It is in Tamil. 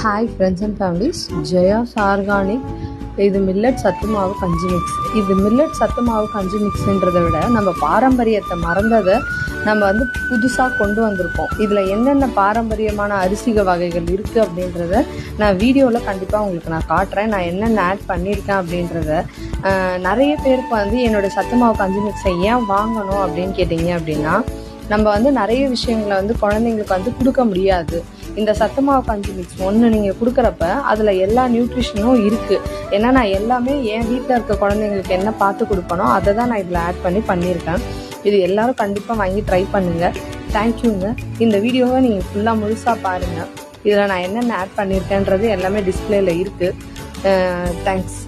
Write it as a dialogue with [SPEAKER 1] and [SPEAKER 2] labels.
[SPEAKER 1] Hi friends and families, Jaya's organic. இது மில்லட் சத்து மாவு கஞ்சி மிக்ஸ். இது மில்லட் சத்து மாவு கஞ்சி மிக்ஸுன்றதை விட நம்ம பாரம்பரியத்தை மறந்ததை நம்ம வந்து புதுசாக கொண்டு வந்திருக்கோம். இதில் என்னென்ன பாரம்பரியமான அரிசி வகைகள் இருக்குது அப்படின்றத நான் வீடியோவில் கண்டிப்பாக உங்களுக்கு நான் காட்டுறேன். நான் என்னென்ன ஆட் பண்ணியிருக்கேன் அப்படின்றத. நிறைய பேருக்கு வந்து என்னோடய சத்து மாவு கஞ்சி மிக்ஸை ஏன் வாங்கணும் அப்படின்னு கேட்டிங்க அப்படின்னா, நம்ம வந்து நிறைய விஷயங்களை வந்து குழந்தைங்களுக்கு வந்து கொடுக்க முடியாது. இந்த சத்து மாவு கஞ்சி மிக்ஸ் ஒன்று நீங்கள் கொடுக்குறப்ப அதில் எல்லா நியூட்ரிஷனும் இருக்குது. ஏன்னா நான் எல்லாமே என் வீட்டில் இருக்க குழந்தைங்களுக்கு என்ன பார்த்து கொடுப்பனோ அதை தான் நான் இதில் ஆட் பண்ணியிருக்கேன். இது எல்லோரும் கண்டிப்பாக வாங்கி ட்ரை பண்ணுங்கள். தேங்க்யூங்க. இந்த வீடியோவை நீங்கள் ஃபுல்லாக முழுசாக பாருங்கள். இதில் நான் என்னென்ன ஆட் பண்ணியிருக்கேன்றது எல்லாமே டிஸ்பிளேயில் இருக்குது. தேங்க்ஸ்.